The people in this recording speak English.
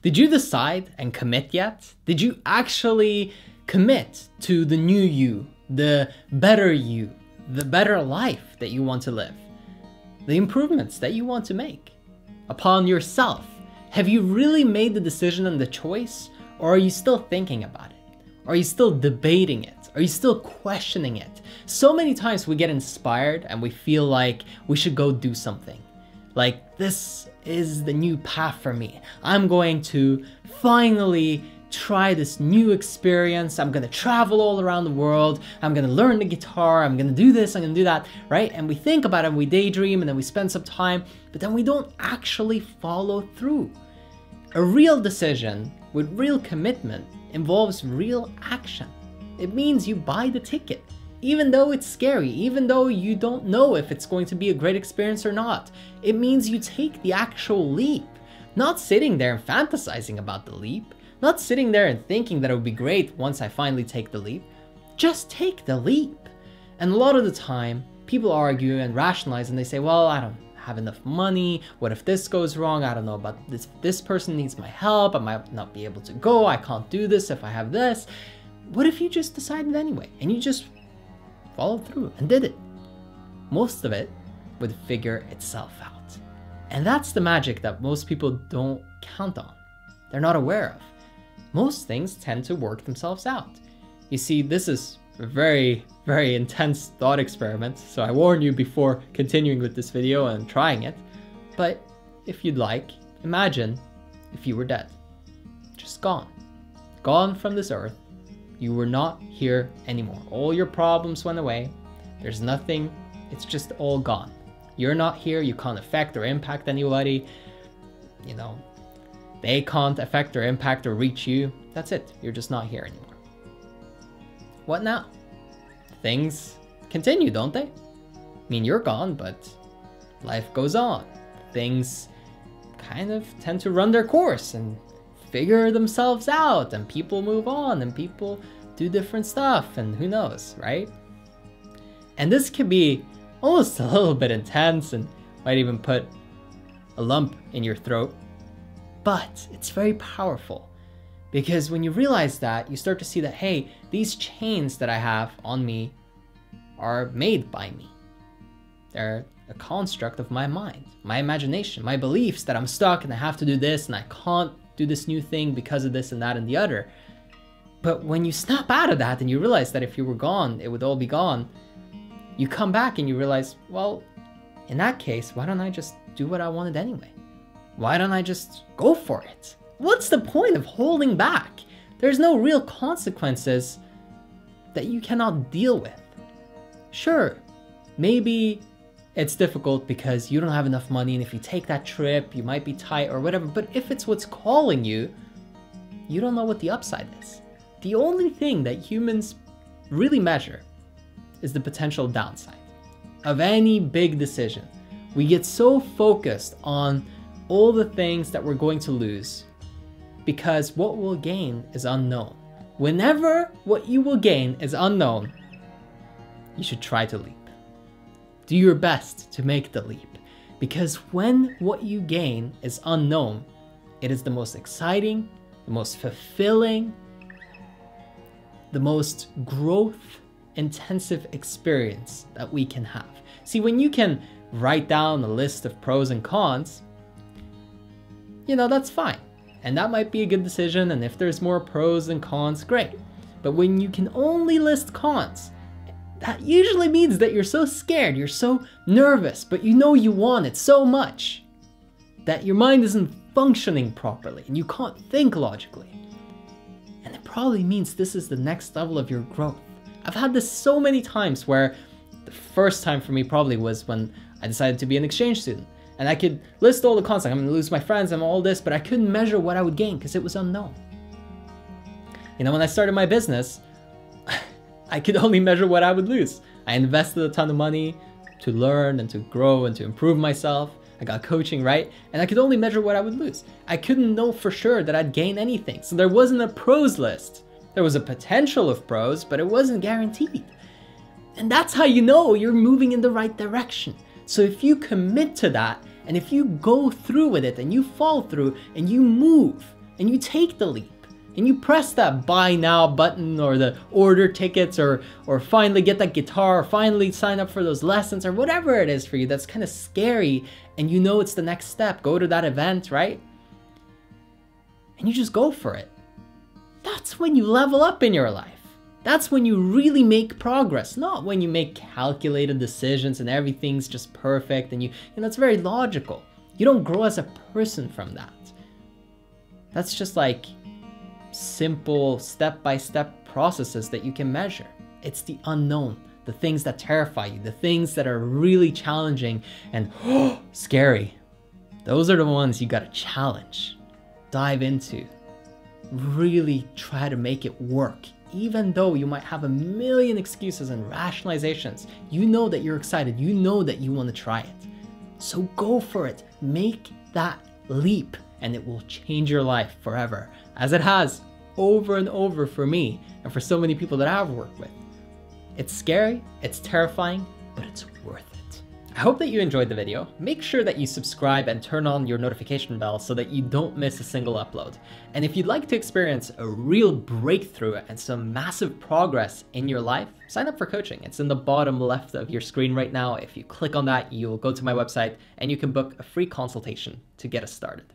Did you decide and commit yet? Did you actually commit to the new you, the better you, the better life that you want to live, the improvements that you want to make upon yourself? Have you really made the decision and the choice, or are you still thinking about it? Are you still debating it? Are you still questioning it? So many times we get inspired and we feel like we should go do something. Like, this is the new path for me. I'm going to finally try this new experience. I'm gonna travel all around the world. I'm gonna learn the guitar. I'm gonna do this, I'm gonna do that, right? And we think about it, and we daydream, and then we spend some time, but then we don't actually follow through. A real decision with real commitment involves real action. It means you buy the ticket, even though it's scary, even though you don't know if it's going to be a great experience or not. It means you take the actual leap, not sitting there and fantasizing about the leap, not sitting there and thinking that it would be great once I finally take the leap. Just take the leap. And a lot of the time, people argue and rationalize and they say, well, I don't have enough money. What if this goes wrong? I don't know about this. This person needs my help. I might not be able to go. I can't do this if I have this. What if you just decided anyway and you just followed through and did it? Most of it would figure itself out. And that's the magic that most people don't count on. They're not aware of. Most things tend to work themselves out. You see, this is a very, very intense thought experiment, so I warn you before continuing with this video and trying it. But if you'd like, imagine if you were dead. Just gone. Gone from this earth. You were not here anymore. All your problems went away. There's nothing, it's just all gone. You're not here, you can't affect or impact anybody. You know, they can't affect or impact or reach you. That's it, you're just not here anymore. What now? Things continue, don't they? I mean, you're gone, but life goes on. Things kind of tend to run their course and figure themselves out, and people move on, and people do different stuff, and who knows, right? And this can be almost a little bit intense and might even put a lump in your throat, but it's very powerful, because when you realize that, you start to see that, hey, these chains that I have on me are made by me. They're a construct of my mind, my imagination, my beliefs that I'm stuck and I have to do this and I can't do this new thing because of this and that and the other. But when you snap out of that and you realize that if you were gone, it would all be gone, you come back and you realize, well, in that case, why don't I just do what I wanted anyway? Why don't I just go for it? What's the point of holding back? There's no real consequences that you cannot deal with. Sure, maybe it's difficult because you don't have enough money, and if you take that trip, you might be tight or whatever, but if it's what's calling you, you don't know what the upside is. The only thing that humans really measure is the potential downside of any big decision. We get so focused on all the things that we're going to lose because what we'll gain is unknown. Whenever what you will gain is unknown, you should try to leap. Do your best to make the leap, because when what you gain is unknown, it is the most exciting, the most fulfilling, the most growth intensive experience that we can have. See, when you can write down a list of pros and cons, you know, that's fine. And that might be a good decision, and if there's more pros than cons, great. But when you can only list cons, that usually means that you're so scared, you're so nervous, but you know you want it so much that your mind isn't functioning properly and you can't think logically. And it probably means this is the next level of your growth. I've had this so many times where the first time for me probably was when I decided to be an exchange student. And I could list all the cons, like I'm gonna lose my friends and all this, but I couldn't measure what I would gain because it was unknown. You know, when I started my business, I could only measure what I would lose. I invested a ton of money to learn and to grow and to improve myself. I got coaching, right? And I could only measure what I would lose. I couldn't know for sure that I'd gain anything. So there wasn't a pros list. There was a potential of pros, but it wasn't guaranteed. And that's how you know you're moving in the right direction. So if you commit to that, and if you go through with it and you fall through and you move and you take the leap. And you press that buy now button, or the order tickets, or finally get that guitar, or finally sign up for those lessons, or whatever it is for you that's kind of scary, and you know it's the next step. Go to that event, right? And you just go for it. That's when you level up in your life. That's when you really make progress, not when you make calculated decisions and everything's just perfect and you know, it's very logical. You don't grow as a person from that. That's just like simple step-by-step processes that you can measure. It's the unknown, the things that terrify you, the things that are really challenging and scary. Those are the ones you gotta challenge, dive into, really try to make it work. Even though you might have a million excuses and rationalizations, you know that you're excited, you know that you want to try it. So go for it, make that leap, and it will change your life forever, as it has over and over for me and for so many people that I've worked with. It's scary, it's terrifying, but it's worth it. I hope that you enjoyed the video. Make sure that you subscribe and turn on your notification bell so that you don't miss a single upload. And if you'd like to experience a real breakthrough and some massive progress in your life, sign up for coaching. It's in the bottom left of your screen right now. If you click on that, you'll go to my website and you can book a free consultation to get us started.